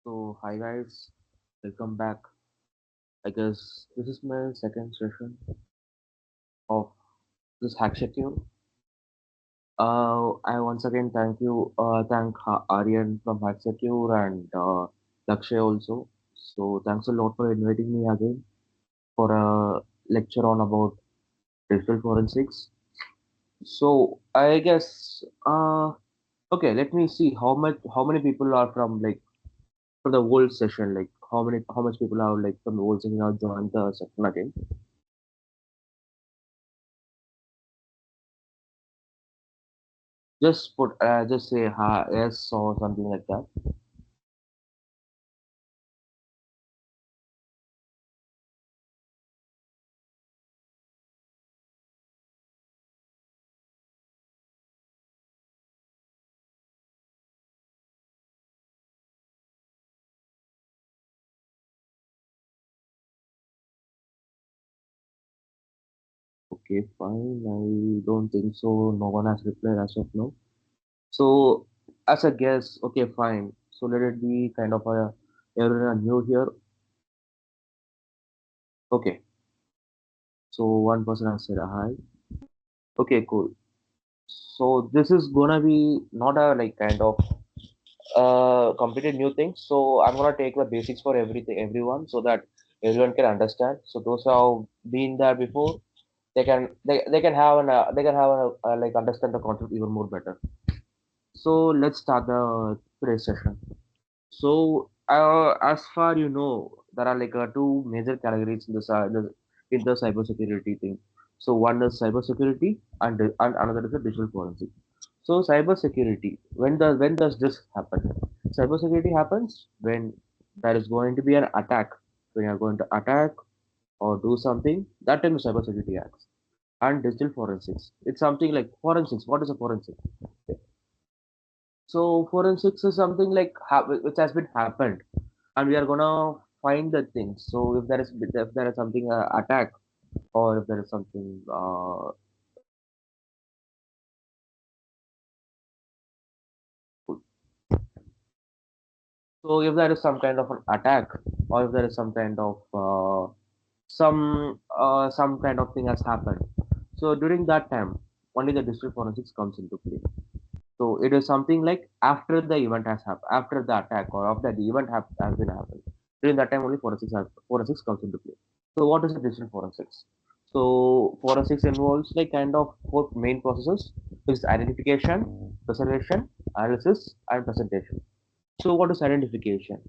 So, hi guys, welcome back. I guess this is my second session of this hack schedule. I once again thank Aryan from Hack Secure and Lakshay also. So, thanks a lot for inviting me again for a lecture on about digital forensics. So, I guess okay, let me see how many people are from like for the whole session, like how much people are like from the whole session have joined the session again. Just say hi, yes or something like that. Okay, fine. I don't think so. No one has replied as of now. So, as a guess, okay, fine. So let it be kind of a everyone new here. Okay, so one person has said hi. Okay, cool. So this is gonna be not a like kind of completely new thing. So I'm gonna take the basics for everyone, so that everyone can understand. So those who have been there before, they can have like understand the concept even more better. So let's start the today's session. So as far you know, there are like two major categories in in the cybersecurity thing. So one is cybersecurity and another is the digital forensic. So cybersecurity, when does this happen? Cybersecurity happens when there is going to be an attack. When you are going to attack or do something, that time cybersecurity acts. And digital forensics, it's something like forensics. What is a forensic? So forensics is something like which has been happened, and we are gonna find the things. So if there is something attack, or if there is something so if there is some kind of an attack, or if there is some kind of some kind of thing has happened. So during that time, only the digital forensics comes into play. So it is something like after the event has happened, after the attack or after the event has been happened. During that time, only forensics comes into play. So what is the digital forensics? So forensics involves like kind of four main processes, which is identification, preservation, analysis, and presentation. So what is identification?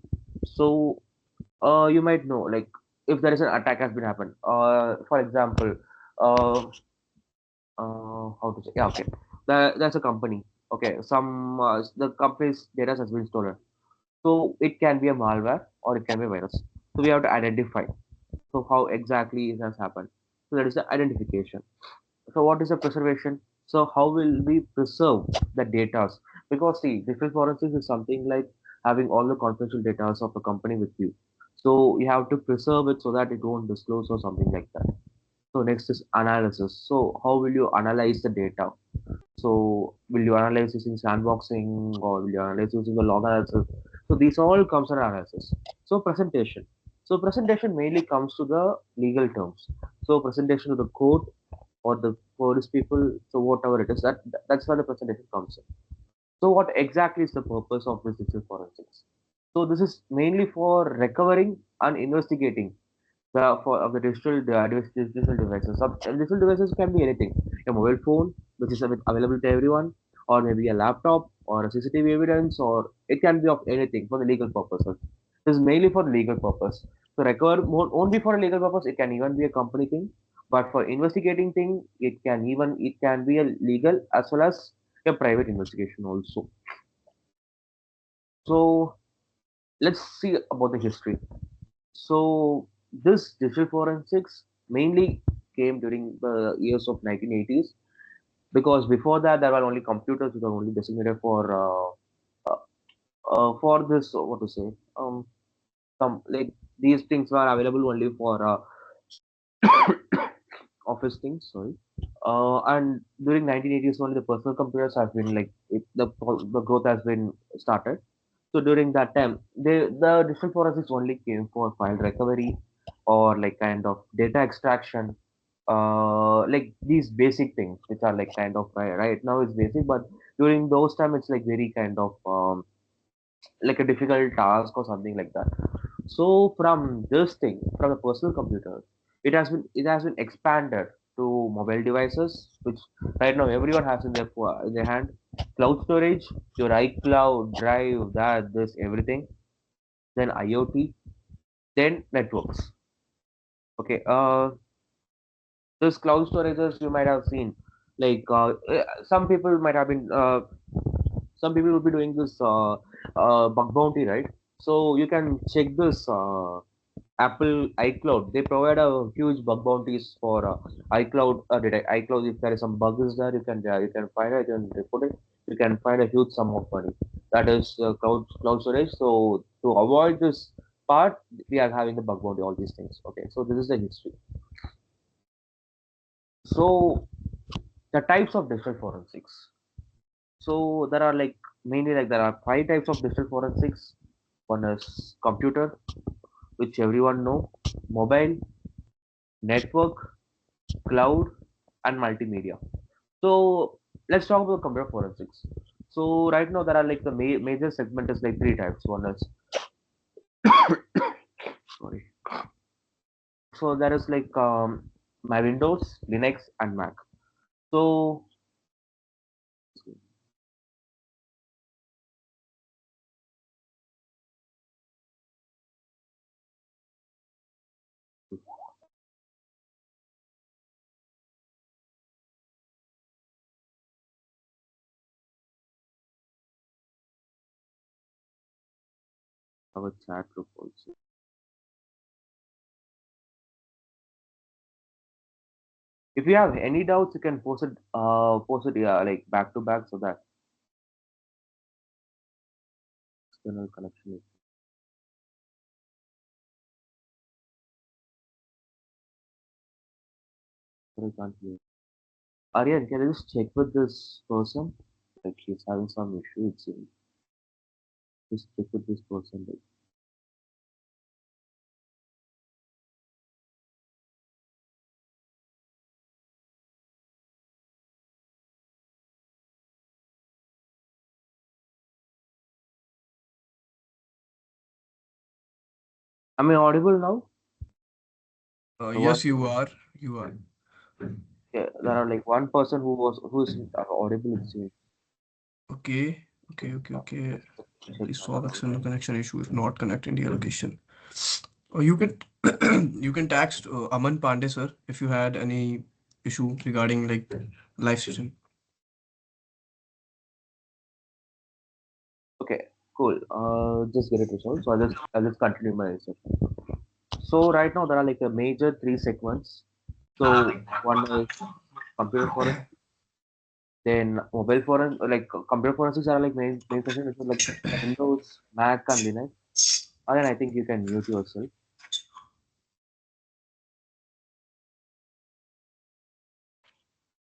So you might know like if there is an attack has been happened. For example, uh, how to say? Yeah, okay. There's a company. Okay, the company's data has been stolen. So it can be a malware or it can be a virus. So we have to identify. So how exactly it has happened. So that is the identification. So what is the preservation? So how will we preserve the data? Because see, digital forensics is something like having all the confidential data of the company with you. So you have to preserve it so that it won't disclose or something like that. So next is analysis. So how will you analyze the data? So will you analyze using sandboxing or will you analyze using the log analysis? So these all comes under analysis. So presentation. So presentation mainly comes to the legal terms. So presentation to the court or the police people. So whatever it is, that's where the presentation comes in. So what exactly is the purpose of this digital forensics? So this is mainly for recovering and investigating the for of the digital devices. Digital devices can be anything: a mobile phone, which is available to everyone, or maybe a laptop, or a CCTV evidence, or it can be of anything for the legal purposes. This is mainly for the legal purpose. So recover only for a legal purpose. It can even be a company thing, but for investigating thing, it can be a legal as well as a private investigation also. So let's see about the history. So this digital forensics mainly came during the years of 1980s, because before that there were only computers which were only designated for this what to say some like these things were available only for office things. Sorry. And during 1980s only the personal computers have been like the growth has been started. So during that time, the digital forensics only came for file recovery or like kind of data extraction, like these basic things, which are like kind of right now it's basic, but during those time it's like very kind of like a difficult task or something like that. So from this thing, from the personal computer, it has been expanded to mobile devices, which right now everyone has in in their hand. Cloud storage, your iCloud, Drive, that, this, everything. Then IoT, then networks. Okay, those cloud storages you might have seen, like some people might have been, some people will be doing this bug bounty, right? So you can check this. Apple iCloud, they provide a huge bug bounties for iCloud. iCloud, if there is some bug is there, you can find it, you can report it. You can find a huge sum of money. That is cloud storage. So to avoid this part, we are having the bug bounty, all these things. Okay, so this is the history. So the types of digital forensics. So there are like mainly like there are five types of digital forensics. One is computer, which everyone know, mobile, network, cloud, and multimedia. So let's talk about computer forensics. So right now there are like the major segment is like three types. One is sorry. So there is like my Windows, Linux, and Mac. So our chat group also. If you have any doubts, you can post it like back to back so that external connection is I can't hear. Aryan, can I just check with this person? Like he's having some issue, it seems. Just check with this person. Like, am I audible now? The one, Yes, you are. You are. yeah, there are like one person who's audible. It seems. Okay. Okay. Okay. Okay. Let's check Please that. solve external connection issue if not connecting to your location. Or you can you can text Aman Pandey sir if you had any issue regarding like live session. Okay, cool. Just get it resolved. So I'll just continue my session. So right now there are like a major three segments. So one is computer forensics, then mobile forensics, like computer forensics are like main section, which is like Windows, Mac, and Linux. And then I think you can mute yourself.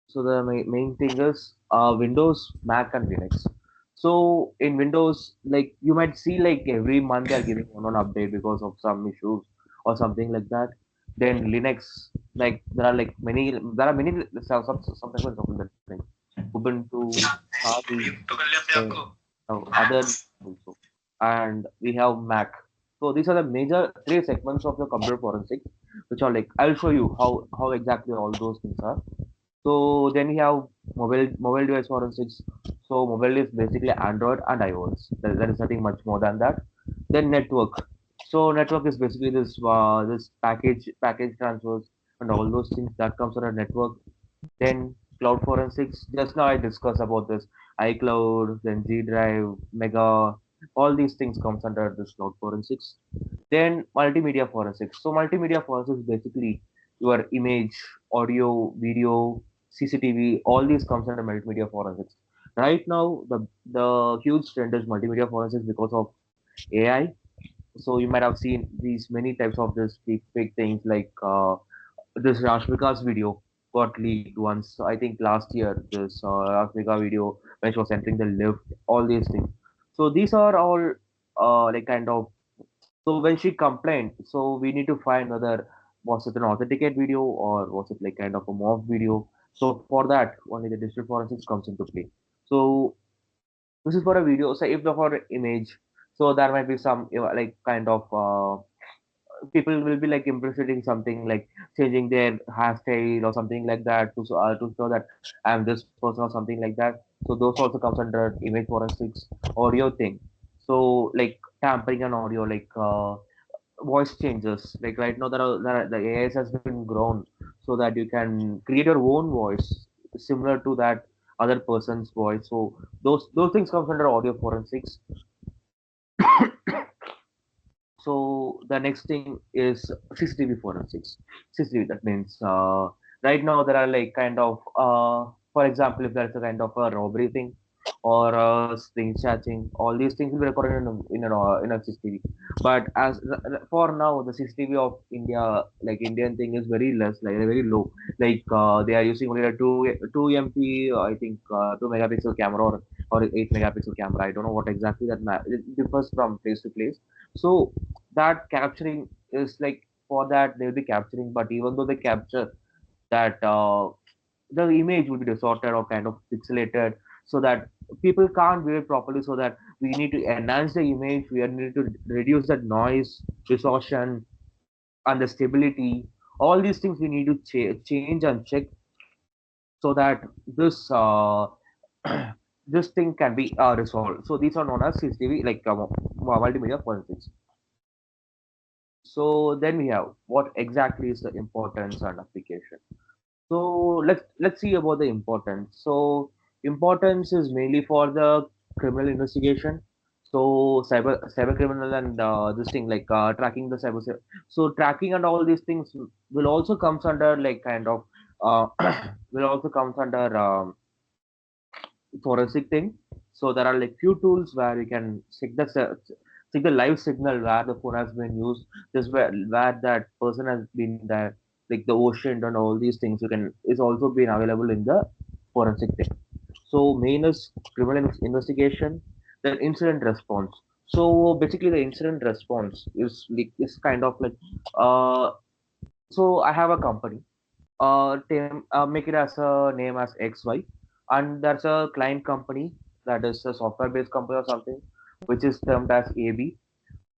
So the main thing is Windows, Mac, and Linux. So in Windows, like you might see like every month they are giving one update because of some issues or something like that. Then Linux, like there are many sometimes of things. Ubuntu, Kali, then other also, and we have Mac. So these are the major three segments of the computer forensics, which are like I'll show you how exactly all those things are. So then we have mobile device forensics. So mobile is basically Android and iOS. There is nothing much more than that. Then network. So network is basically this package transfers and all those things that comes on a network. Then cloud forensics. Just now I discussed about this iCloud, then G Drive, Mega. All these things comes under this cloud forensics. Then multimedia forensics. So multimedia forensics is basically your image, audio, video, CCTV, all these comes under multimedia forensics. Right now, the huge trend is multimedia forensics because of AI. So you might have seen these many types of this big things like this Rashmika's video got leaked once. I think last year this Rashmika video when she was entering the lift, all these things. So these are all. like kind of. So when she complained, so we need to find whether was it an authenticate video or was it like kind of a mock video. So for that, only the digital forensics comes into play. So this is for a video. So if the for image, so there might be some like kind of people will be like impersonating something like changing their hairstyle or something like that to show that I'm this person or something like that. So those also comes under image forensics. Audio thing. So like tampering an audio, like voice changes. Like right now, the AIs has been grown so that you can create your own voice similar to that other person's voice. So those things comes under audio forensics. So the next thing is CCTV forensics. CCTV, that means right now there are like kind of for example, if there's a kind of a robbery thing or screen chatting, all these things will be recorded in a CCTV. But as for now, the CCTV of India, like Indian thing, is very less, like very low. Like they are using only a two MP, I think 2 megapixel camera or 8 megapixel camera. I don't know what exactly it differs from place to place. So that capturing is like for that they'll be capturing, but even though they capture that the image will be distorted or kind of pixelated so that people can't view it properly, so that we need to enhance the image, we need to reduce that noise, distortion, and the stability. All these things we need to change and check so that this this thing can be resolved. So these are known as CCTV, like multimedia forensics. So then we have what exactly is the importance and application. So let's see about the importance. So importance is mainly for the criminal investigation. So cyber criminal and this thing like tracking the so tracking and all these things will also comes under like kind of uh, will also comes under forensic thing. So there are like few tools where you can check the live signal where the phone has been used, just where that person has been there, like the ocean and all these things. You can is also been available in the forensic thing. So main is criminal investigation, then incident response. So basically, the incident response is kind of like so I have a company make it as a name as XY, and there's a client company that is a software-based company or something, which is termed as AB.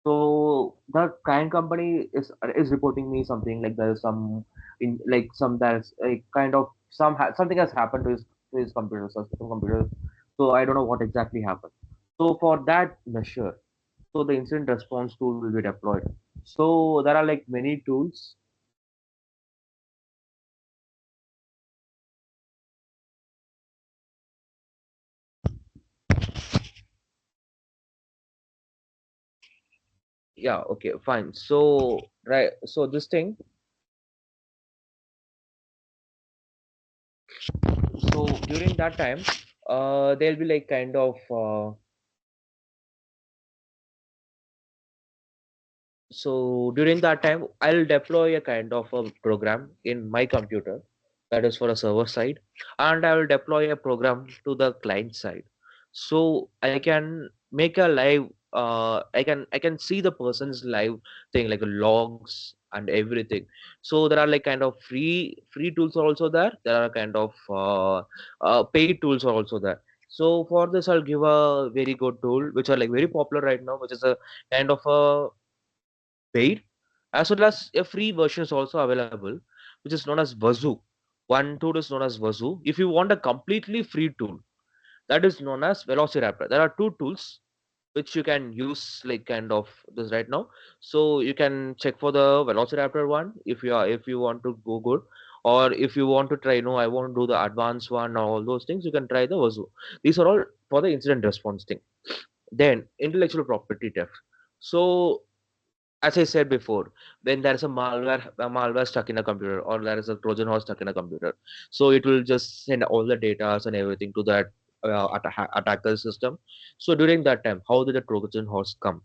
So the client company is reporting me something like there is some in like some there's a kind of something has happened to his computer, some computer. So I don't know what exactly happened. So for that measure, so the incident response tool will be deployed. So there are like many tools. Yeah, okay, fine. So right, so this thing, so during that time, there'll be like kind of so during that time, I'll deploy a kind of a program in my computer that is for a server side, and I will deploy a program to the client side. So I can make a live. I can see the person's live thing like logs and everything. So there are like kind of free tools are also there. There are kind of paid tools are also there. So for this, I'll give a very good tool, which are like very popular right now, which is a kind of a paid, as well as a free version is also available, which is known as Wazoo. One tool is known as Wazoo. If you want a completely free tool, that is known as Velociraptor. There are two tools which you can use like kind of this right now. So you can check for the Velociraptor one if you want to go good, or if you want to try, no, I want to do the advanced one or all those things, you can try the Wazoo. These are all for the incident response thing. Then intellectual property theft. So as I said before, when there is a malware stuck in a computer, or there is a Trojan horse stuck in a computer, so it will just send all the data and everything to that attacker system. So during that time, how did the Trojan horse come?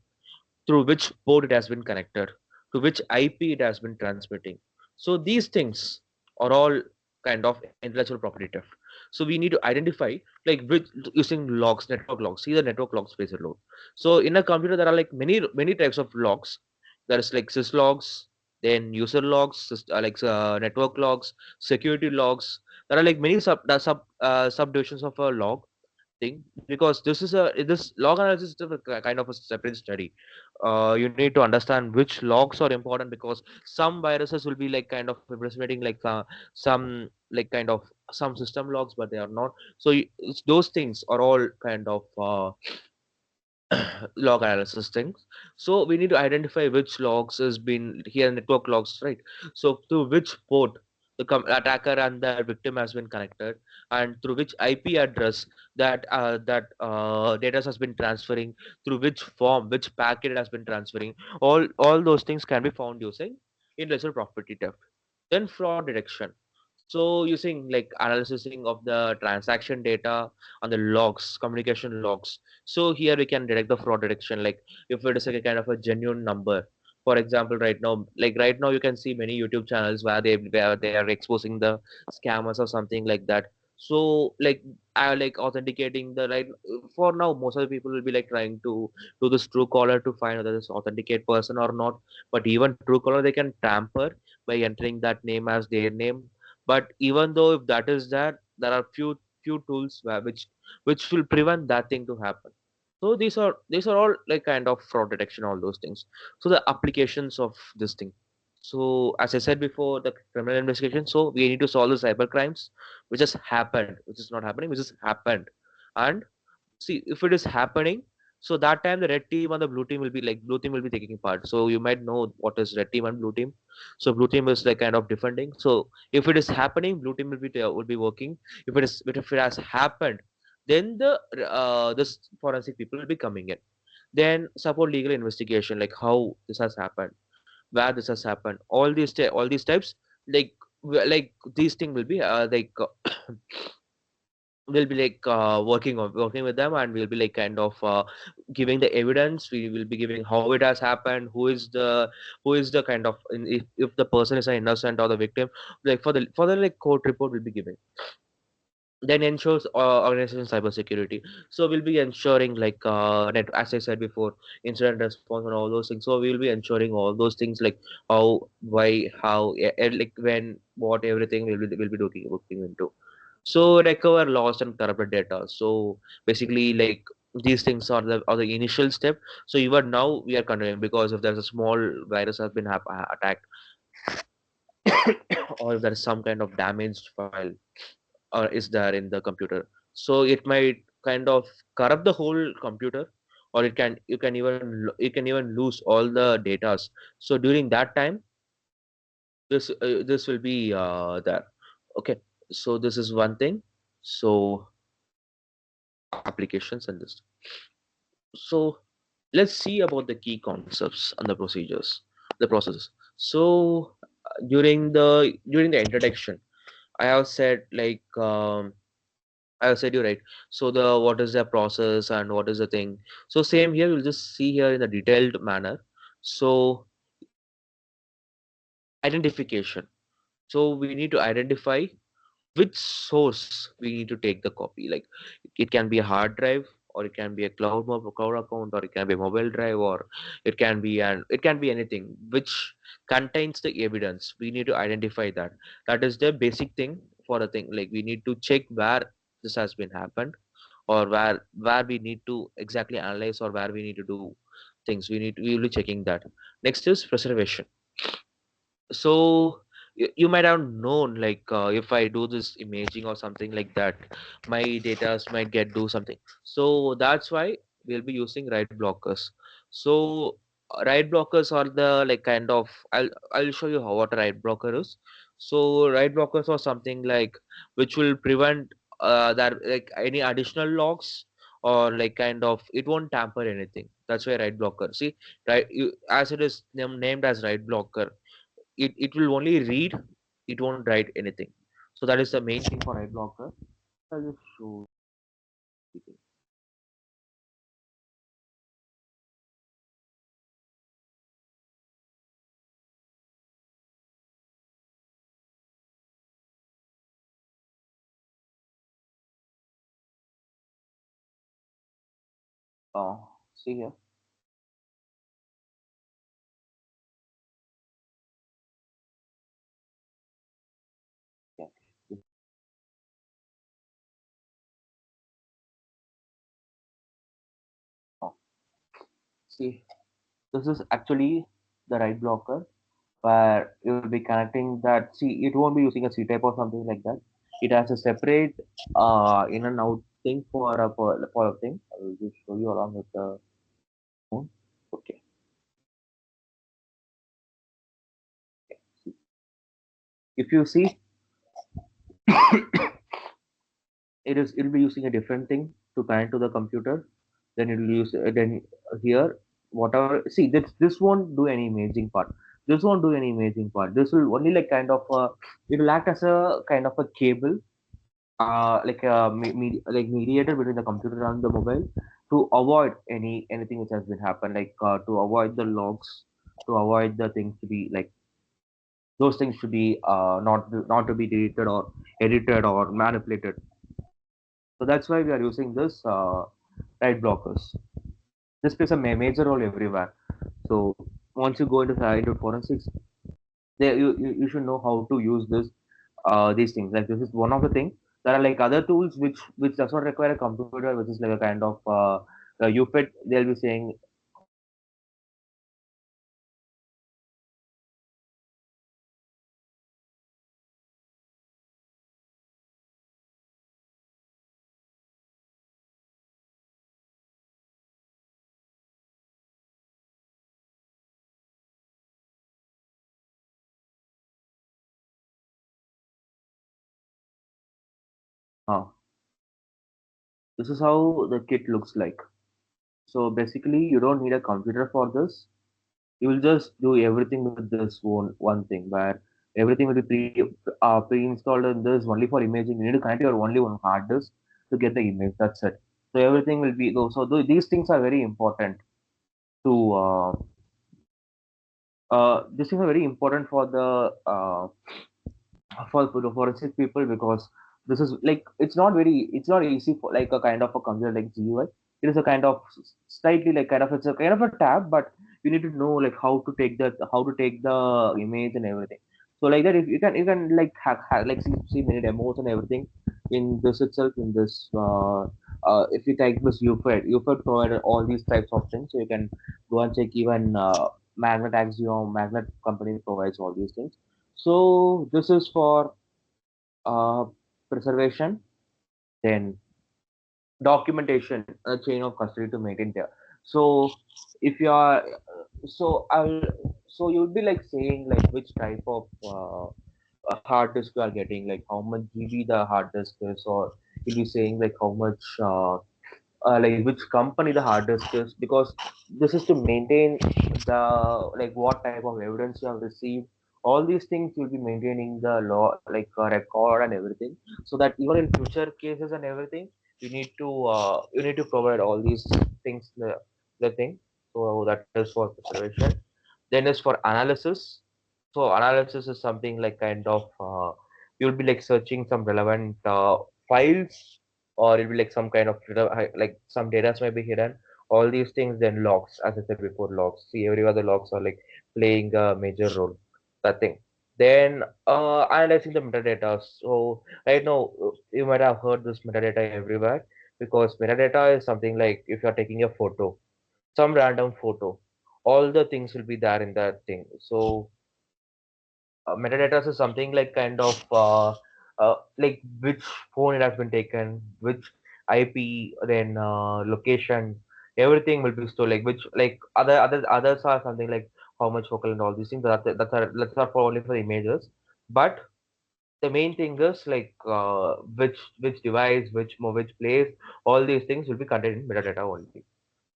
Through which port it has been connected, to which IP it has been transmitting. So these things are all kind of intellectual property theft. So we need to identify like which, using logs, network logs. See the network logs plays a role. So in a computer there are like many types of logs. There is like syslogs, then user logs, network logs, security logs. There are like many subdivisions of a log thing, because this log analysis is a kind of a separate study. You need to understand which logs are important, because some viruses will be like kind of impersonating like some like kind of some system logs, but they are not. So those things are all kind of log analysis things. So we need to identify which logs has been here, network logs, right? So through which port the attacker and the victim has been connected, and through which IP address that data has been transferring, through which form, which packet it has been transferring. All those things can be found using intellectual property theft. Then fraud detection. So using like analyzing of the transaction data and the logs, communication logs. So here we can detect the fraud detection, like if it is like a kind of a genuine number. For example, right now you can see many YouTube channels where they are exposing the scammers or something like that. So like I like authenticating the right. For now most of the people will be like trying to do this true caller to find whether this authenticate person or not. But even true caller they can tamper by entering that name as their name. But even though if that is that, there are few tools which will prevent that thing to happen. So these are all like kind of fraud detection, all those things. So the applications of this thing. So as I said before, the criminal investigation. So we need to solve the cyber crimes which has happened, which is not happening, which has happened. And see if it is happening, so that time the red team and the blue team will be like, blue team will be taking part. So you might know what is red team and blue team. So blue team is like kind of defending. So if it is happening, blue team will be working. If it has happened, then this forensic people will be coming in. Then support legal investigation, like how this has happened, where this has happened, all these types, like like these things will be we'll be like working with them, and we'll be like kind of giving the evidence. We will be giving how it has happened, who is the kind of, if the person is an innocent or the victim, like for the like court report we'll be giving. Then ensures organization cybersecurity. So we'll be ensuring like as I said before, incident response and all those things. So we'll be ensuring all those things, like how, why, how, like when, what, everything will be looking into. So recover lost and corrupted data. So basically like these things are the initial step. So even now we are continuing, because if there's a small virus has been attacked, or if there is some kind of damaged file is there in the computer, so it might kind of corrupt the whole computer, or you can even lose all the datas. So during that time, this will be there. Okay, so this is one thing. So applications and this. So let's see about the key concepts and the procedures, the processes. So during the introduction, I have said like I said you right. So the what is the process and what is the thing. So same here, we'll just see here in a detailed manner. So identification. So we need to identify which source we need to take the copy. Like it can be a hard drive, or it can be a cloud account, or it can be a mobile drive, or it can be anything which contains the evidence. We need to identify that. That is the basic thing for a thing. Like we need to check where this has been happened, or where we need to exactly analyze, or where we need to do things. We will be checking that. Next is preservation. So you might have known like if I do this imaging or something like that, my data might get do something. So that's why we'll be using write blockers. So write blockers are the like kind of, I'll show you how what a write blocker is. So write blockers are something like which will prevent that like any additional logs, or like kind of it won't tamper anything. That's why write blocker. See, right, as it is named as write blocker, it will only read, it won't write anything. So that is the main thing for ad blocker. I'll just show you. See here. Yeah. Oh, see, this is actually the right blocker where you will be connecting that. See, it won't be using a C type or something like that. It has a separate in and out thing for a thing. I will just show you along with the phone. Okay. If you see, it'll be using a different thing to connect to the computer. Then it'll use then here whatever. See, this won't do any imaging part. This won't do any imaging part. This will only like kind of it'll act as a kind of a cable, like a like mediator between the computer and the mobile to avoid anything which has been happened, like to avoid the logs, to avoid the things to be like those things to be not to be deleted or edited or manipulated. So that's why we are using this right blockers. This plays a major role everywhere. So once you go into forensics, you should know how to use these things. Like this is one of the things. There are like other tools which does not require a computer, which is like a kind of UFIT. They'll be saying, this is how the kit looks like. So basically, you don't need a computer for this. You will just do everything with this one thing where everything will be pre-installed in this only for imaging. You need to connect your only one hard disk to get the image. That's it. So everything will be so these things are very important to these things are very important for the forensic people because this is like it's not easy for like a kind of a computer like GUI. It is a kind of slightly like kind of it's a kind of a tab, but you need to know like how to take the image and everything. So like that, if you can like like see many demos and everything in this itself in this if you take this UFED provided all these types of things, so you can go and check even Magnet Axiom, Magnet company provides all these things. So this is for uh, preservation, then documentation, a chain of custody to maintain there. So if you are, so I'll, so you'll be like saying like which type of hard disk you are getting, like how much GB the hard disk is, or you'll be saying like how much like which company the hard disk is, because this is to maintain the like what type of evidence you have received. All these things you'll be maintaining the law like record and everything, so that even in future cases and everything, you need to provide all these things the thing. So that is for preservation. Then is for analysis. So analysis is something like kind of you'll be like searching some relevant files, or it'll be like some kind of like some data may be hidden. All these things, then logs, as I said before, logs. See, every other logs are like playing a major role. That thing. Then analyzing the metadata. So right now you might have heard this metadata everywhere, because metadata is something like if you're taking a photo, some random photo, all the things will be there in that thing. So metadata is something like kind of like which phone it has been taken, which IP, then location, everything will be stored. Like which like others are something like how much focal and all these things. That's are for only for images. But the main thing is like which device, which place, all these things will be contained in metadata only.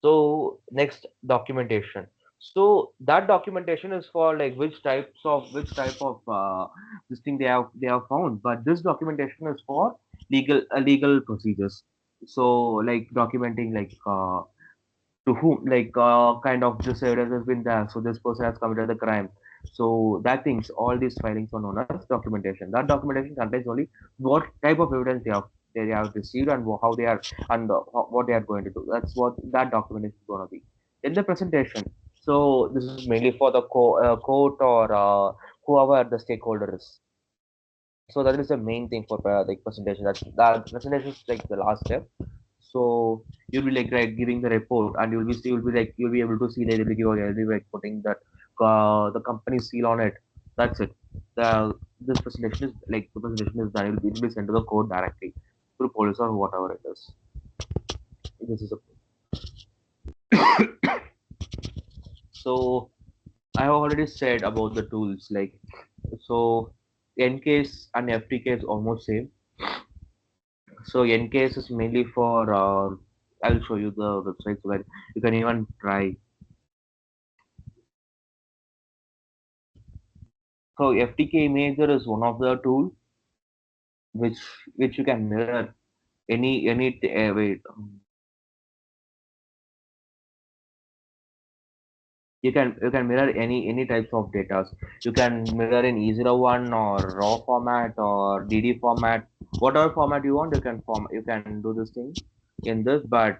So next, documentation. So that documentation is for like which type of this thing they have found. But this documentation is for legal procedures. So like documenting like to whom like kind of this evidence has been there. So this person has committed the crime. So that things all these filings are known as documentation. That documentation contains only what type of evidence they have. they have received and how they are and what they are going to do. That's what that document is going to be. In the presentation, so this is mainly for the court or whoever the stakeholder is. So that is the main thing for the presentation. That presentation is like the last step. So you'll be like giving the report, and you'll be able to see that you'll be like putting that the company seal on it. That's it. The this presentation is like the presentation is done. It will be sent to the court directly through police or whatever it is. This is a so I have already said about the tools like so NCase and FTK is almost same. So NCase is mainly for I'll show you the websites where you can even try. So FTK Imager is one of the tool which you can mirror wait, you can mirror any types of data. You can mirror in E01 or raw format or DD format, whatever format you want. You can do this thing in this, but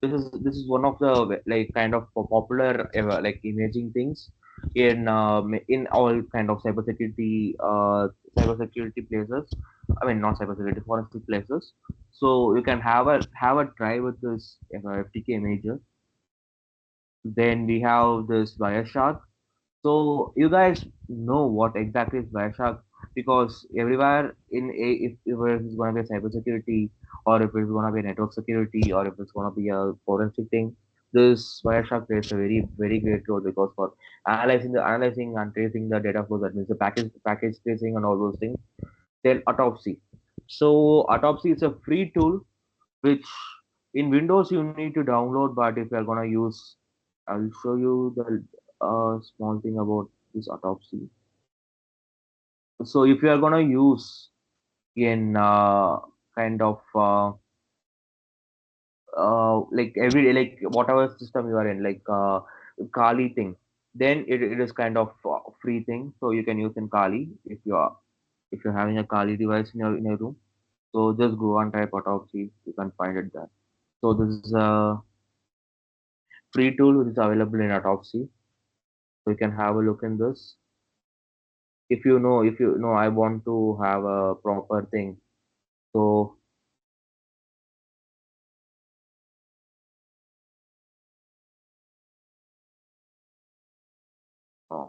this is one of the like kind of popular like imaging things in all kind of cybersecurity places. I mean not cybersecurity forensic places. So you can have a try with this FTK imager. Then we have this Wireshark. So you guys know what exactly is Wireshark because everywhere if it's going to be a cybersecurity or if it's going to be a network security or if it's going to be a forensic thing, this Wireshark plays a very great role because for analyzing and tracing the data flows, that means the package tracing and all those things. Then Autopsy. So Autopsy is a free tool which in Windows you need to download, but if you're gonna use, I'll show you the small thing about this Autopsy. So if you are gonna use in kind of like every day, like whatever system you are in, like Kali thing, then it is kind of free thing. So you can use in Kali if you're having a Kali device in your room. So just go and type Autopsy, you can find it there. So this is a free tool which is available in Autopsy. So you can have a look in this. If you know, I want to have a proper thing. So uh,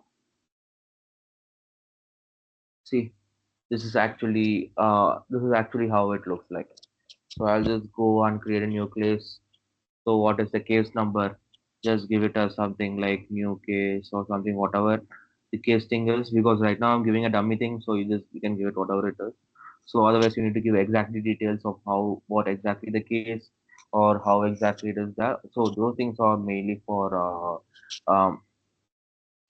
see, this is actually how it looks like. So I'll just go and create a new case. So what is the case number? Just give it as something like new case or something, whatever the case thing is. Because right now I'm giving a dummy thing, so you can give it whatever it is. So otherwise you need to give exactly details of what exactly the case or how exactly it is that. So those things are mainly for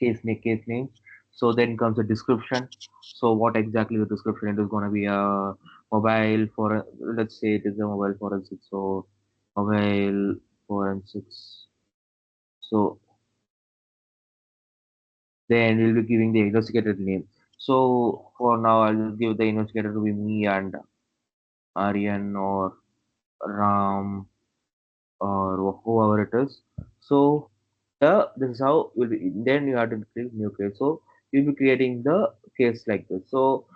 case name. So then comes the description. So what exactly the description? It is going to be a mobile for let's say it is a mobile forensics. So mobile forensics. So then we'll be giving the investigator name. So for now, I'll just give the investigator to be me and Aryan or Ram or whoever it is. So this is how will be. Then you have to create new case. So you'll be creating the case like this. So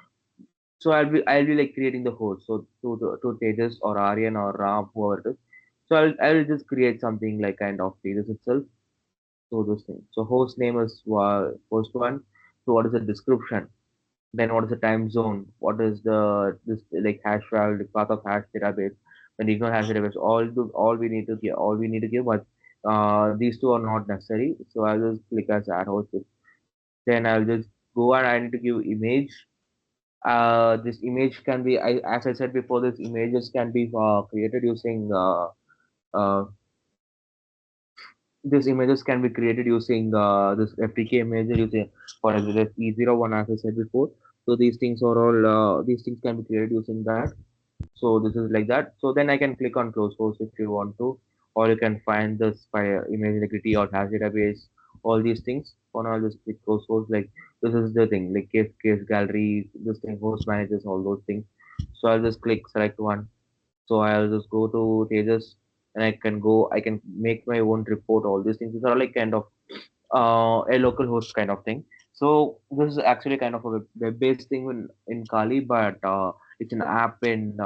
I'll be like creating the host. So to Tejas or Aryan or Ram whoever it is. So I'll just create something like kind of Tejas itself. So this thing. So host name is first one. So what is the description? Then what is the time zone? What is the this like hash file, the path of hash database, then ignore hash database. All we need to give, but these two are not necessary. So I'll just click as add host. Then I'll just go and I need to give image. This image can be, as I said before, this images can be created using these images can be created using this FTK image using for example E01 as I said before. So these things are all these things can be created using that. So this is like that. So then I can click on close source if you want to, or you can find this by image integrity or hash database, all these things. For now, just click close source. Like this is the thing, like case gallery, this thing, host managers, all those things. So I'll just click select one. So I'll just go to pages and I can make my own report. All these things. These are like kind of a local host kind of thing. So this is actually kind of a web-based thing in Kali, but it's an app in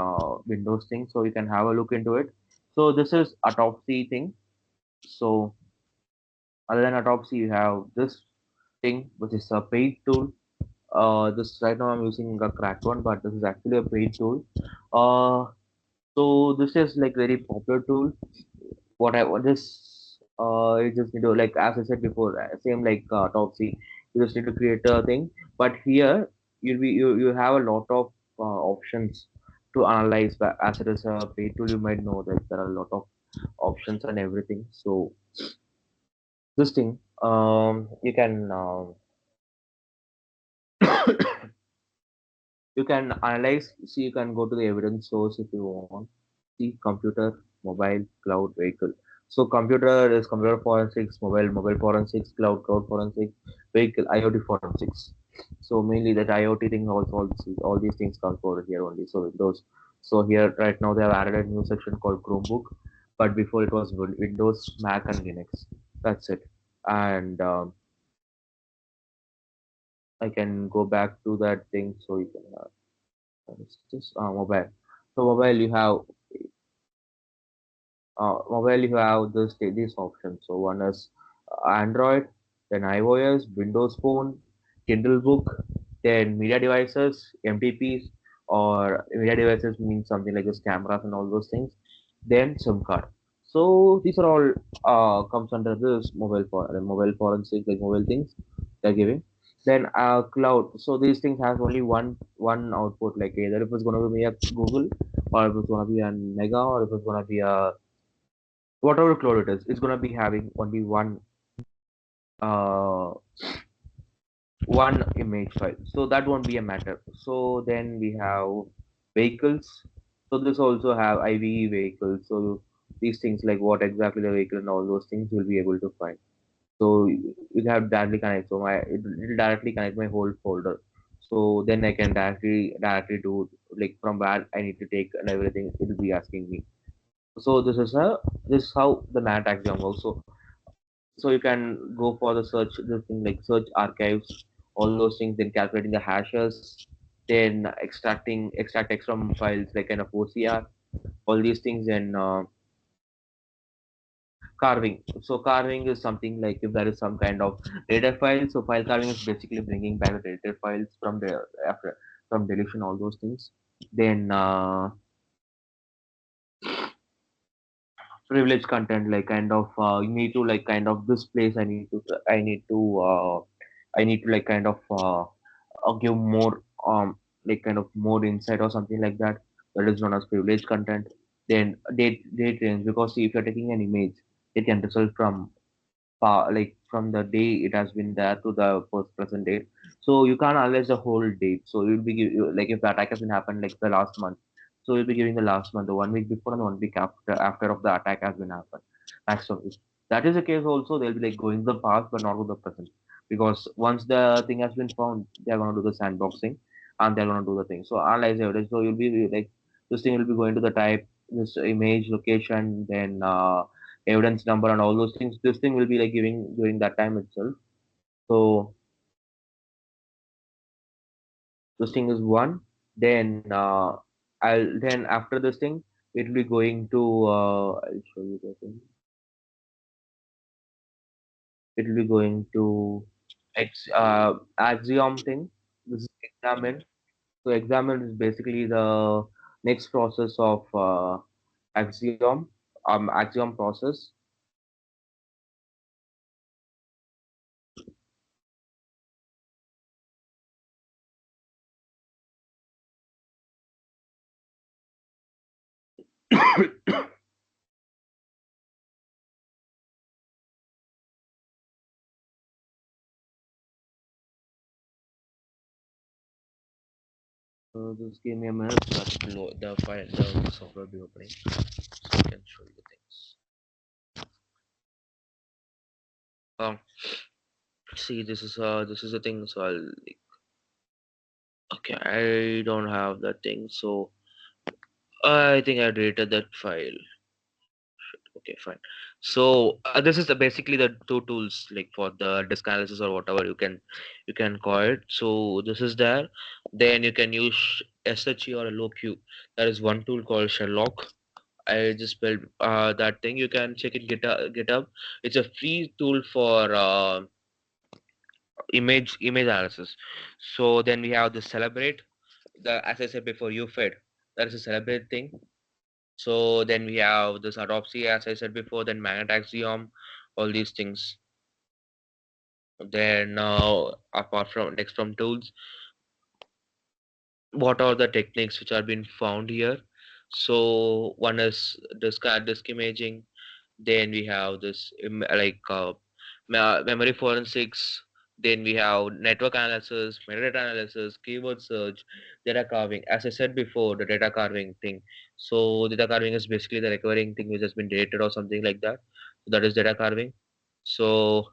Windows thing. So you can have a look into it. So this is autopsy thing. So other than autopsy, you have this thing which is a paid tool. This right now I'm using a cracked one, but this is actually a paid tool. Uh, so this is like very popular tool. What this you just need to, like as I said before, same like Topsy, you just need to create a thing. But here you have a lot of options to analyze. But as it is a paid tool, you might know that there are a lot of options and everything. So this thing, you can you can analyze. See, you can go to the evidence source if you want. See, computer, mobile, cloud, vehicle. So computer is computer forensics, mobile forensics, cloud forensics, vehicle IoT forensics. So mainly that IoT thing also all these things come forward here only. So Windows. So here right now they have added a new section called Chromebook, but before it was Windows, Mac, and Linux. That's it. And I can go back to that thing so you can. It's just mobile. So mobile you have these options. So one is Android, then iOS, Windows Phone, Kindle Book, then media devices, MTPs, or media devices means something like this cameras and all those things. Then SIM card. So these are all comes under this mobile forensic like mobile things they're giving. Then cloud. So these things has only one output. Like either if it's gonna be a Google, or if it's gonna be a Mega, or if it's gonna be a whatever cloud it is, it's gonna be having only uh one image file. So that won't be a matter. So then we have vehicles. So this also have IVE vehicles. So these things like what exactly the vehicle and all those things you'll be able to find. So you have directly connect. So it'll directly connect my whole folder. So then I can directly do like from where I need to take and everything. It'll be asking me. So this is how the NAT axiom works. So you can go for the search this thing like search archives, all those things, then calculating the hashes, then extract text from files like kind of OCR, all these things, and carving. So carving is something like if there is some kind of data file. So file carving is basically bringing back the data files from the after from deletion, all those things. Then privileged content like kind of you need to like kind of this place I need to like kind of give more like kind of more insight or something like that. That is known as privileged content. Then date range, because see, if you're taking an image, it can result from like from the day it has been there to the first present date. So you can't analyze the whole date. So you'll be like if the attack has been happened like the last month, so you'll be giving the last month, the 1 week before and 1 week after of the attack has been happened. Maximum. If that is the case also, they'll be like going to the past but not to the present. Because once the thing has been found, they're gonna do the sandboxing and they're gonna do the thing. So analyze evidence. So you'll be like this thing will be going to the type, this image, location, then evidence number and all those things. This thing will be like giving during that time itself. So this thing is one. Then I'll then after this thing it will be going to I'll show you the thing. It will be going to axiom thing. This is examine. So examine is basically the next process of axiom axiom process. So just give me a minute so that the file the software will be opening so I can show you the things. Um, see, this is the thing. So I'll like, Okay, I don't have that thing, so I think I deleted that file. Okay, fine. So this is basically the two tools like for the disk analysis or whatever you can call it. So this is there. Then you can use SHE or a low Q. There is one tool called Sherlock. I just built that thing. You can check it GitHub. It's a free tool for image analysis. So then we have the Celebrate. The as I said before, you fed. That is a Celebrate thing. So then we have this autopsy, as I said before, then magnetaxiom, all these things. Then apart from next from tools, what are the techniques which are being found here? So one is disk imaging. Then we have this memory forensics. Then we have network analysis, metadata analysis, keyword search, data carving. As I said before, the data carving thing. So data carving is basically the recovering thing which has been deleted or something like that. So that is data carving. So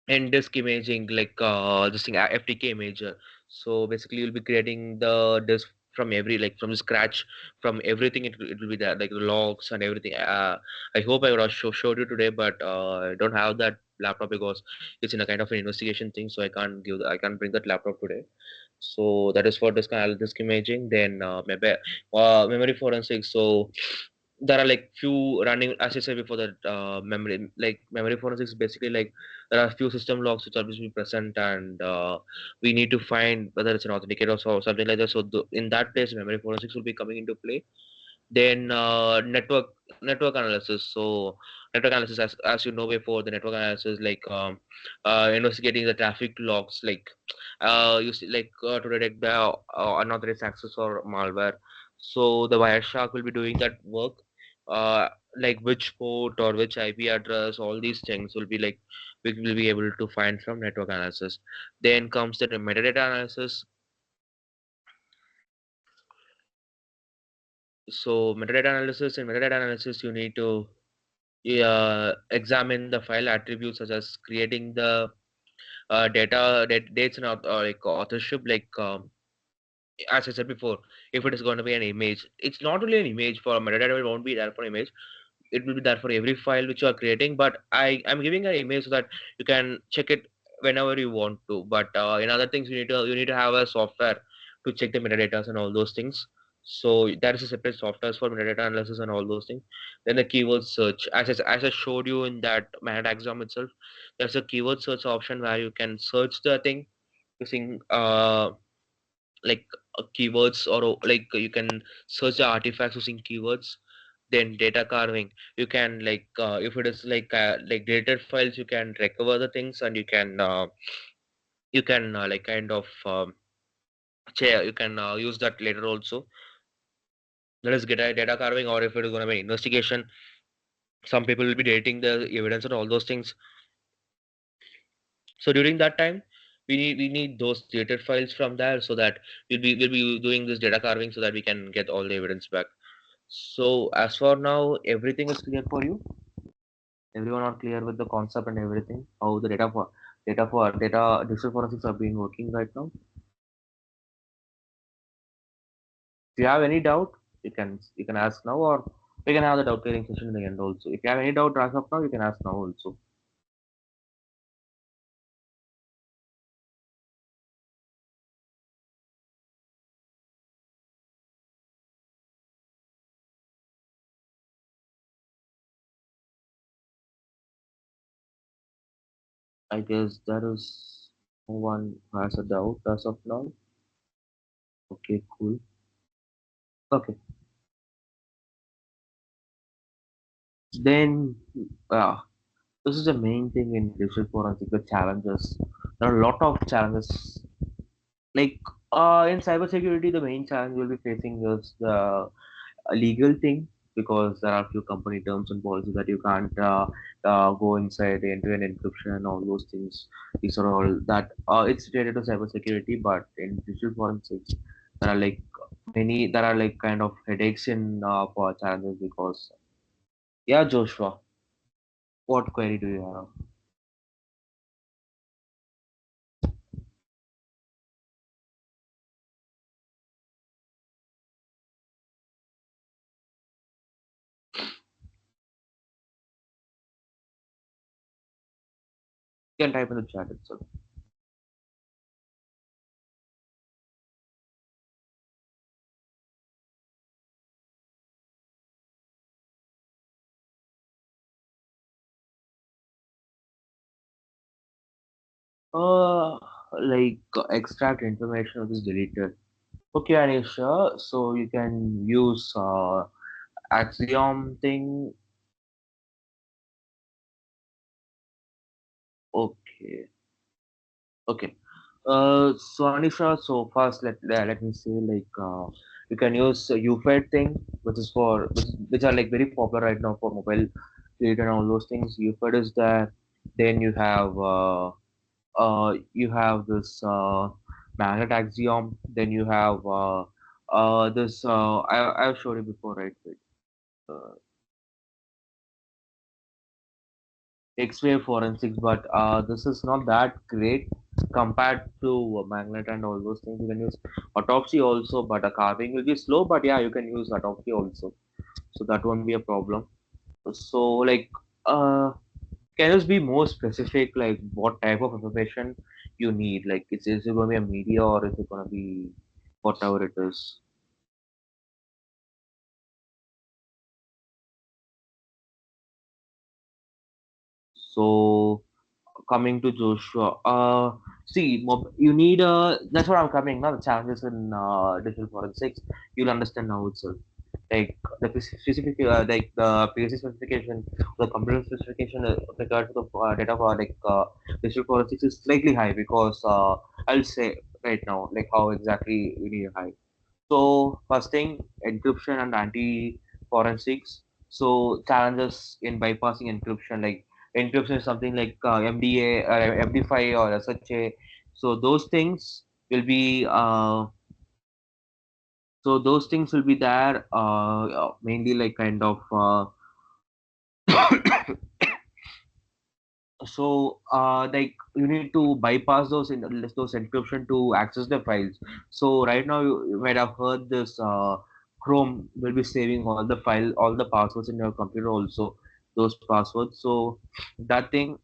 and disk imaging like this thing FTK imager. So basically you'll be creating the disk from every like from scratch from everything. It will be there like the logs and everything. I hope I would have showed you today, but I don't have that laptop because it's in a kind of an investigation thing, so I can't bring that laptop today. So that is for disk imaging. Then memory forensics. So there are like few running, as I said before, that memory forensics basically like there are few system logs which are basically present, and we need to find whether it's an authenticator or something like that. So in that place memory forensics will be coming into play. Then network analysis. So network analysis, as you know before, the network analysis like investigating the traffic logs, like you see like to detect the unauthorized access or malware. So the Wireshark will be doing that work, uh, like which port or which IP address, all these things will be like we will be able to find from network analysis. Then comes the metadata analysis. So metadata analysis, you need to examine the file attributes such as creating the dates and like authorship, like as I said before, if it is going to be an image, it's not only an image for metadata, it won't be there for image. It will be there for every file which you are creating, but I'm giving an image so that you can check it whenever you want to. But in other things, you need to have a software to check the metadata and all those things. So that is a separate software for metadata analysis and all those things. Then the keyword search, as I showed you in that Manhattan exam itself, there's a keyword search option where you can search the thing using like keywords, or like you can search the artifacts using keywords. Then data carving, you can if it is like deleted files, you can recover the things, and you can like kind of share, you can use that later also. That is data carving. Or if it is going to be investigation, some people will be deleting the evidence and all those things. So during that time, we need those deleted files from there, so that we'll be doing this data carving so that we can get all the evidence back. So as for now, everything is clear for you. Everyone are clear with the concept and everything. How the data digital forensics are being working right now. If you have any doubt, you can ask now, or we can have the doubt clearing session in the end also. If you have any doubt as of now, you can ask now also. I guess there is no one who has a doubt as of now. Okay, cool. Okay, then uh, this is the main thing in digital forensic. The challenges. There are a lot of challenges. Like in cybersecurity, the main challenge we'll be facing is the legal thing, because there are few company terms and policies that you can't go inside the end-to-end encryption and all those things. These are all that it's related to cybersecurity, but in digital forensics, there are like there are like kind of headaches in for challenges because yeah, Joshua, what query do you have? You can type in the chat itself. Uh, like extract information which is deleted. Okay, Anisha. So you can use axiom thing. Okay. Okay. So Anisha, so first let me say like you can use UFED thing, which is for which are like very popular right now for mobile data and all those things. UFED is there. Then you have this magnet axiom. Then you have this I've showed you before, right? Wait, Uh, X-ray forensics, but this is not that great compared to magnet and all those things. You can use autopsy also, but a carving will be slow. But yeah, you can use autopsy also, so that won't be a problem. So like, can you just be more specific? Like, what type of information you need? Like, is it going to be a media or is it going to be whatever it is? So coming to Joshua, see, you need a. That's what I'm coming now. The challenges in digital forensics, you'll understand now itself. Like the specific, like the PSC specification, the computer specification with regard to the data for digital forensics is slightly high because I'll say right now, like how exactly we need a high. So first thing, encryption and anti-forensics. So challenges in bypassing encryption, like encryption is something like MDA, MD5 or SHA. So those things will be those things will be there mainly like kind of like you need to bypass those encryption to access the files. So right now you might have heard this Chrome will be saving all the file, all the passwords in your computer also, those passwords. So that thing,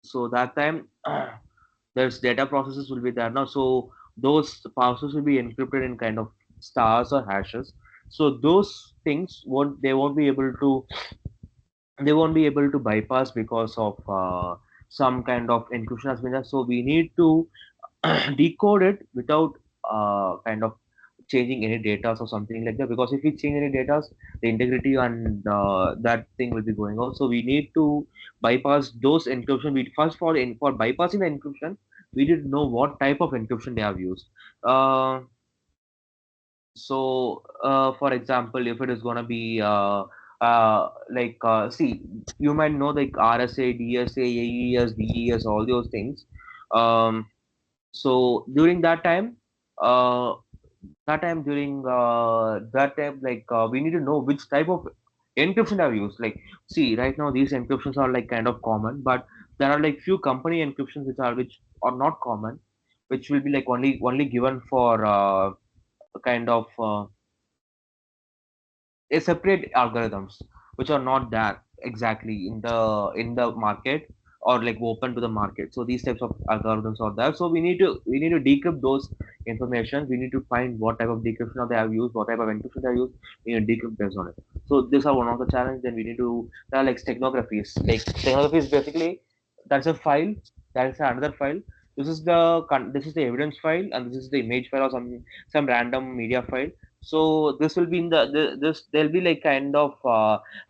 so that time there's data processes will be there now. So those passwords will be encrypted in kind of stars or hashes. So those things won't be able to bypass because of some kind of encryption has been done. So we need to decode it without kind of changing any data or something like that. Because if we change any data, the integrity and that thing will be going out. So we need to bypass those encryption. We first for bypassing the encryption, we did know what type of encryption they have used. Uh, for example, if it is gonna be see, you might know like RSA, DSA, AES, DES, all those things. Um, so during uh, that time, like we need to know which type of encryption I've used. Like, see, right now these encryptions are like kind of common, but there are like few company encryptions which are not common, which will be like only given for kind of a separate algorithms which are not that exactly in the market or like open to the market. So these types of algorithms are there. So we need to decrypt those information. We need to find what type of decryption they have used, what type of encryption they have used. We need to decrypt based on it. So these are one of the challenge. Then we need to there are like steganographies. Like steganography is basically that's a file. That is another file. This is the evidence file and this is the image file or some random media file. So this will be in this there'll be like kind of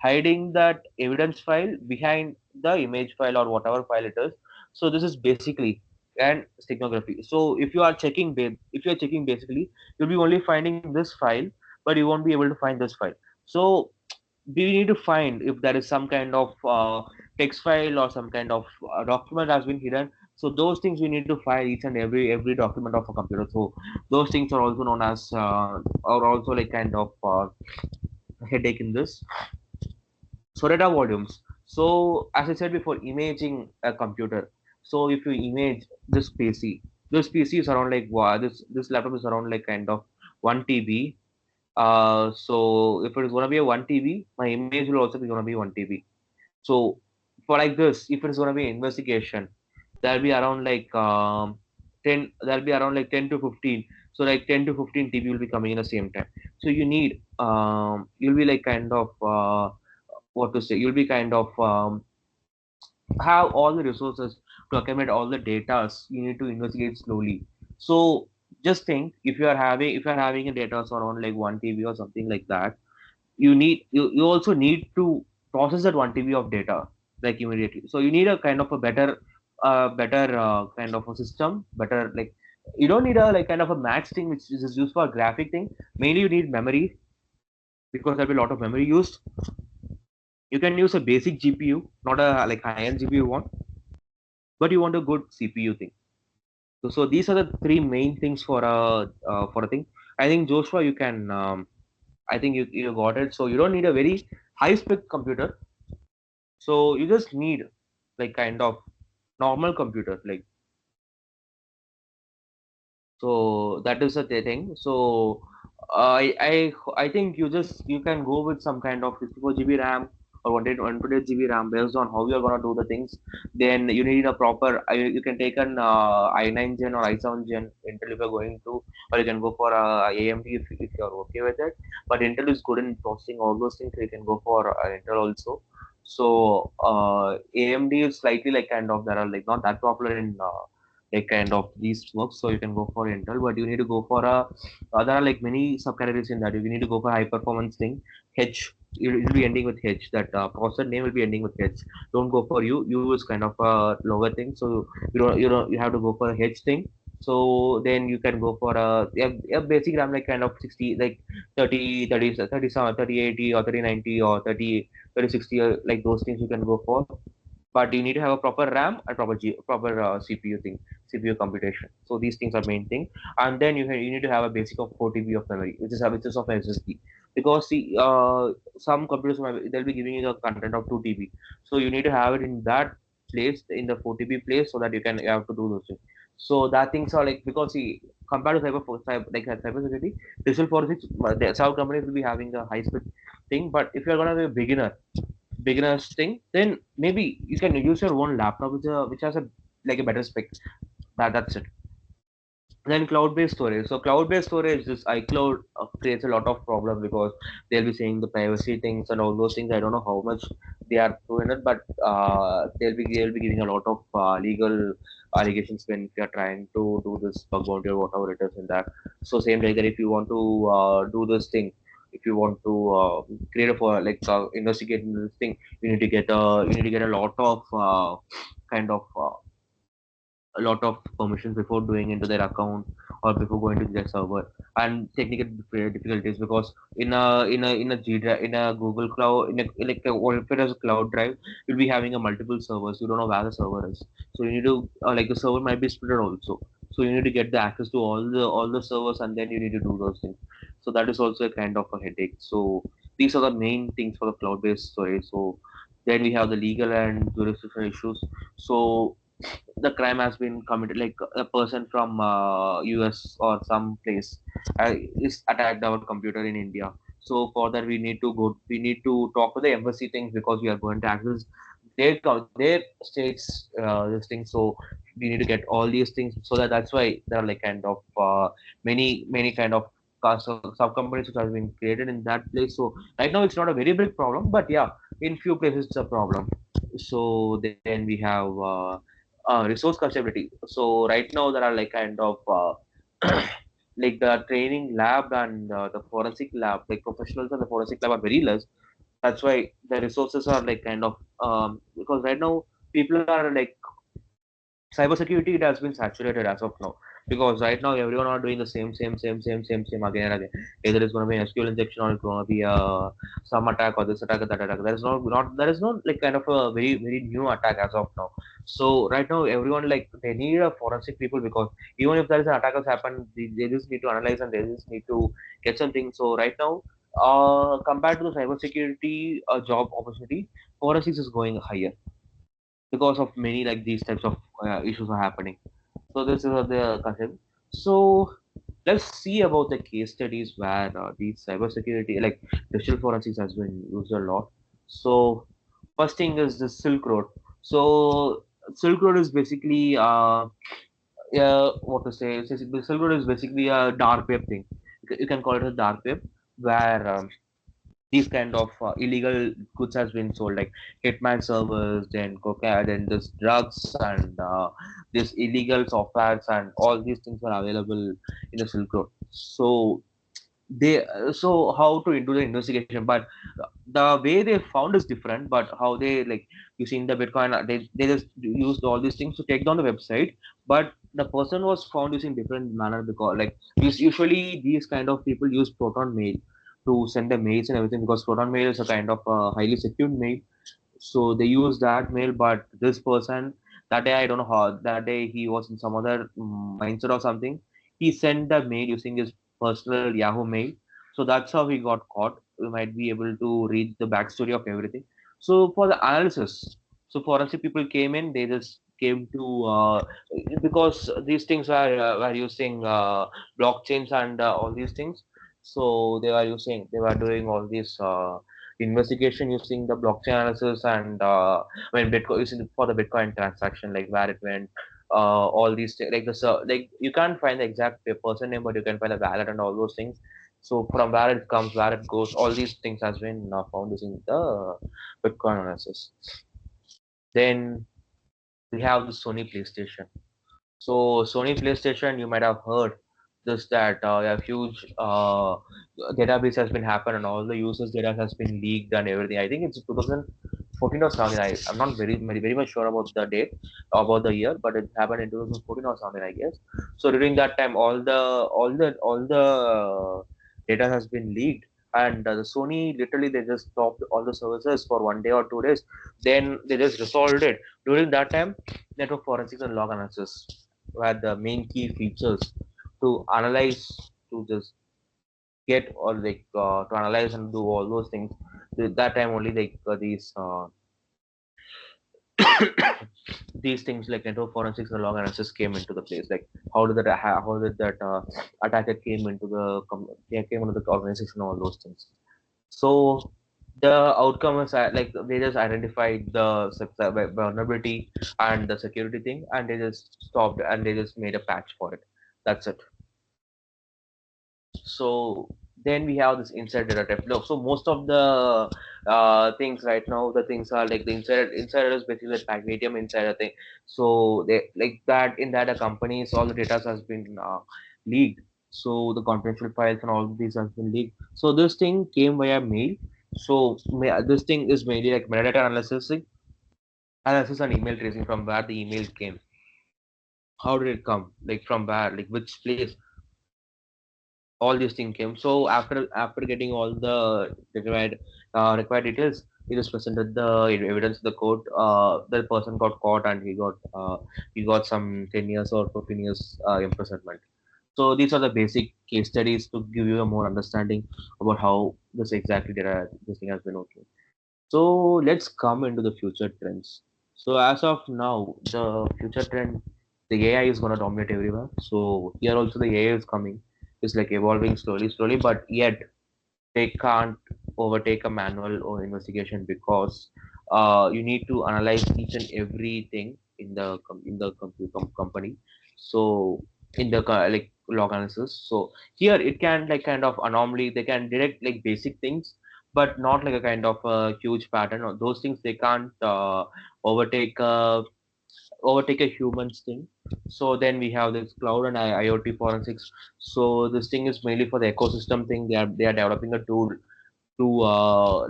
hiding that evidence file behind the image file or whatever file it is. So this is basically and steganography. So if you are checking basically, you'll be only finding this file, but you won't be able to find this file. So we need to find if there is some kind of text file or some kind of document has been hidden. So those things we need to find each and every document of a computer. So those things are also known as are also like kind of headache in this. So data volumes. So as I said before, imaging a computer. So if you image this PC is around like this laptop is around like kind of 1 TB. So if it is gonna be a 1 TB, my image will also be gonna be 1 TB. So for like this, if it's gonna be investigation, there'll be around like 10. There'll be around like 10 to 15. So like 10 to 15 TB will be coming in the same time. So you need you'll be like kind of what to say. You'll be kind of have all the resources to accumulate all the data. You need to investigate slowly. So just think, if you're having a data around like 1 TB or something like that, you also need to process that 1 TB of data like immediately. So you need a kind of a better kind of a system, better like, you don't need a like kind of a match thing which is used for a graphic thing. Mainly you need memory, because there'll be a lot of memory used. You can use a basic GPU, not a like high-end GPU one, but you want a good CPU thing. So these are the three main things for a thing. I think Joshua, you can. I think you got it. So you don't need a very high spec computer. So you just need like kind of normal computer. Like, so that is the thing. So I think you can go with some kind of 64 GB RAM or 128 GB RAM based on how you're gonna do the things. Then you need a proper. You can take an i9 Gen or i7 Gen Intel if you're going to, or you can go for AMD if you're okay with it. But Intel is good in processing all those things. So you can go for Intel also. So AMD is slightly like kind of, there are like not that popular in like kind of these works, so you can go for Intel, but you need to go for a there are like many subcategories in that. You need to go for high performance thing. H, it will be ending with H. That processor name will be ending with H. Don't go for U. U is kind of a lower thing, so you have to go for a H thing. So then you can go for a basic RAM like kind of 60, like 30 30 30 3080 or 3090 or 3060, like those things you can go for. But you need to have a proper RAM and proper CPU thing, CPU computation. So these things are main thing, and then you need to have a basic of 4 TB of memory, which is of SSD, because see, some computers they'll be giving you the content of 2 TB, so you need to have it in that place, in the 4 TB place, so that you have to do those things. So that things are like, because see, compared to cybersecurity, digital forensics, the some companies will be having a high speed thing, but if you're gonna be a beginners thing, then maybe you can use your own laptop which has a like a better spec. That's it. Then cloud-based storage. So cloud-based storage, this iCloud creates a lot of problem, because they'll be saying the privacy things and all those things. I don't know how much they are doing it, but they'll be giving a lot of legal allegations when we are trying to do this bug bounty or whatever it is in that. So same like that, if you want to do this thing, if you want to create a for like investigate this thing, you need to get a lot of kind of a lot of permissions before doing into their account or before going to their server, and technical difficulties, because in a Google Cloud, or if it has a cloud drive, you'll be having a multiple servers. You don't know where the server is, so you need to like the server might be split also. So you need to get the access to all the servers, and then you need to do those things. So that is also a kind of a headache. So these are the main things for the cloud-based storage. So then we have the legal and jurisdictional issues. So the crime has been committed, like a person from US or some place is attacked our computer in India. So for that we need to talk to the embassy things, because we are going to access their states this thing. So we need to get all these things, so that's why there are like kind of many kind of sub companies which have been created in that place. So right now it's not a very big problem, but yeah, in few places it's a problem. So then we have resource conservability. So right now there are like kind of like the training lab and the forensic lab, like professionals in the forensic lab are very less. That's why the resources are like kind of because right now people are like, cybersecurity, it has been saturated as of now, because right now everyone are doing the same again and again. Either it's going to be an SQL injection, or it's going to be some attack, or this attack or that attack. There is not there is no like kind of a very new attack as of now. So right now everyone like they need a forensic people, because even if there is an attack has happened, they just need to analyze and they just need to get something. So right now, compared to the cybersecurity job opportunity, forensics is going higher, because of many like these types of issues are happening. So this is the concept. So let's see about the case studies where these cybersecurity, like digital forensics, has been used a lot. So First thing is the Silk Road. So Silk Road is basically yeah, what to say? The Silk Road is basically a dark web thing. You can call it a dark web where these kind of illegal goods has been sold, like hitman servers, then cocaine, then this drugs and this illegal softwares and all these things were available in the Silk Road. So they so how to do the investigation, but the way they found is different, but how they like using the bitcoin, they just used all these things to take down the website, but the person was found using different manner, because like usually these kind of people use proton mail to send the mails and everything, because proton mail is a kind of highly secured mail. So they use that mail, but this person, that day I don't know how, that day he was in some other mindset or something. He sent the mail using his personal Yahoo mail. So that's how he got caught. We might be able to read the backstory of everything. So for the analysis, so forensic people came in, they just came to because these things were using blockchains and all these things. So they were doing all these investigation using the blockchain analysis and when Bitcoin using for the Bitcoin transaction, like where it went, all these things, like like you can't find the exact person name, but you can find the wallet and all those things. So from where it comes, where it goes, all these things has been found using the Bitcoin analysis. Then we have the Sony PlayStation. So Sony PlayStation, you might have heard this, that a huge database has been happened and all the users' data has been leaked and everything. I think it's 2014 or something. I'm not very much sure about the date, about the year, but it happened in 2014 or something, I guess. So during that time, all the data has been leaked, and the Sony literally they just stopped all the services for 1 day or 2 days. Then they just resolved it. During that time, network forensics and log analysis were the main key features to analyze, to just get or like to analyze and do all those things. That time only like these things like network forensics and log analysis came into the place. Like how did that attacker came into yeah, came into the organization, all those things. So the outcome is like they just identified the vulnerability and the security thing, and they just stopped and they just made a patch for it. That's it. So then we have this inside data type. Look, so most of the things right now, the things are like the insider is basically like ATM insider thing. So they like that in that a companies, all the data has been leaked. So the confidential files and all these has been leaked. So this thing came via mail. So this thing is mainly like metadata analysis and email tracing, from where the email came. How did it come? Like from where? Like which place? All these things came. So after getting all the required details, he just presented the evidence to the court. The person got caught and he got some 10 years or 15 years imprisonment. So these are the basic case studies to give you a more understanding about how this thing has been working. So let's come into the future trends. So as of now, the future trend, the AI is gonna dominate everywhere. So here also the AI is coming. It's like evolving slowly, but yet they can't overtake a manual or investigation, because you need to analyze each and everything in the company. So in the like log analysis. So here it can like kind of anomaly. They can detect like basic things, but not like a kind of a huge pattern or those things. They can't overtake overtake a human's thing. So then we have this cloud and IoT forensics. So this thing is mainly for the ecosystem thing. They are developing a tool to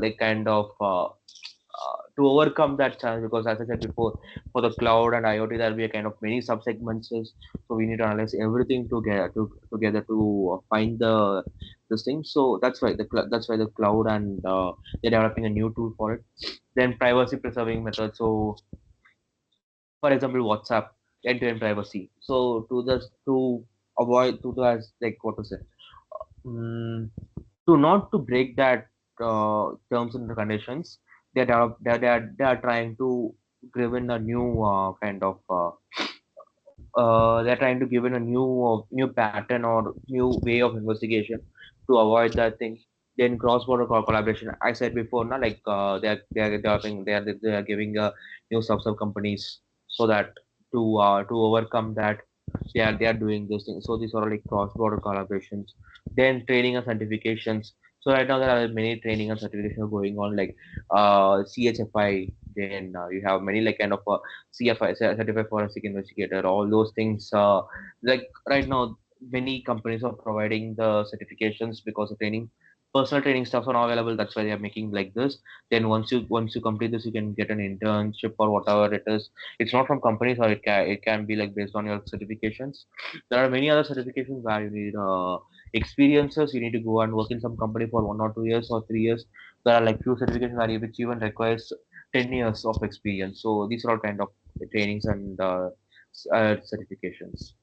like kind of to overcome that challenge, because as I said before, for the cloud and IoT there will be a kind of many subsegments. So we need to analyze everything together to find the this thing. So that's why the cloud and they're developing a new tool for it. Then privacy preserving method. So for example, WhatsApp end-to-end privacy. So to avoid to as like what to say, mm, to not to break that terms and conditions, they are trying to give in a new kind of they're trying to give in a new pattern or new way of investigation to avoid that thing. Then cross-border collaboration. I said before, na, like they are giving new sub companies so that to overcome that they are doing this thing. So these are like cross-border collaborations. Then training and certifications. So right now there are many training and certifications going on, like CHFI. Then you have many like kind of CFI, Certified Forensic Investigator. All those things. Like right now, many companies are providing the certifications because of training. Personal training stuff are not available. That's why they are making like this. Then once you complete this, you can get an internship or whatever it is. It's not from companies, or it can be like based on your certifications. There are many other certifications where you need experiences. You need to go and work in some company for 1 or 2 years or 3 years. There are like few certifications which even requires 10 years of experience. So these are all kind of trainings and certifications.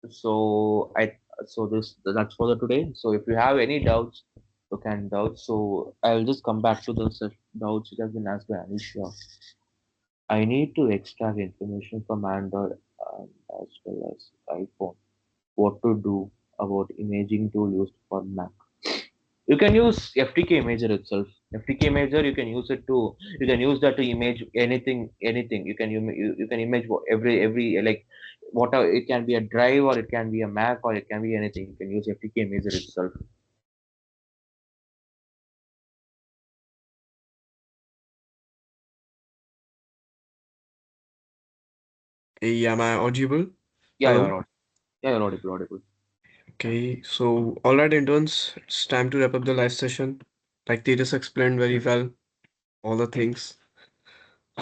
So I so this that's for the today. So if you have any doubts, you can doubt. So I'll just come back to those doubts which has been asked by Anisha. I need to extract information from Android as well as iPhone. What to do about imaging tool used for Mac? You can use FTK Imager itself. FTK Imager, you can use it to you can use that to image anything. You can image every like whatever, it can be a drive or it can be a Mac or it can be anything. You can use FTK Imager itself. Hey, am I audible? Yeah, Hello. you're audible. Okay, so all right, interns, it's time to wrap up the live session. Like they just explained very well all the things.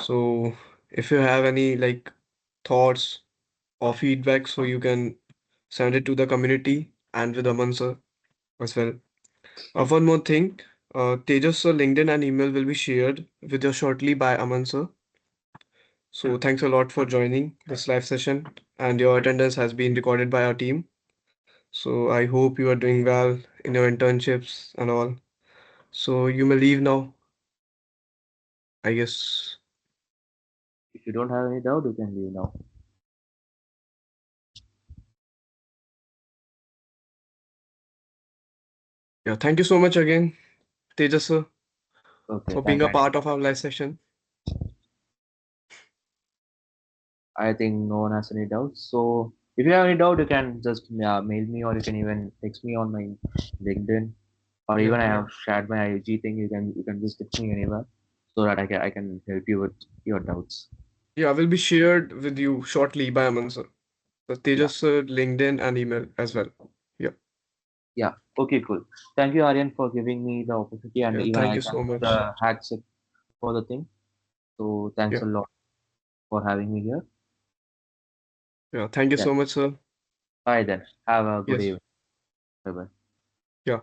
So if you have any like thoughts or feedback, so you can send it to the community and with Aman sir as well. One more thing, Tejas sir LinkedIn and email will be shared with you shortly by Aman sir. So thanks a lot for joining this live session, and your attendance has been recorded by our team. So I hope you are doing well in your internships and all. So you may leave now, I guess. If you don't have any doubt, you can leave now. Yeah, thank you so much again, Tejas sir, Okay, for thank being a you. part of our live session. I think no one has any doubts. So if you have any doubt, you can just mail me, or you can even text me on my LinkedIn, or Yeah. even I have shared my IG thing. You can just text me anywhere so that I can help you with your doubts. Yeah, will be shared with you shortly by Aman sir. The Yeah, Tejas sir, LinkedIn and email as well. Yeah. yeah. Okay, cool. Thank you, Aryan, for giving me the opportunity, and Yeah, even thank I you can so do much. the hacks for the thing. So thanks Yeah. a lot for having me here. Yeah, thank you Yeah. so much, sir. Bye then. Have a good Yes. evening. Bye bye. Yeah.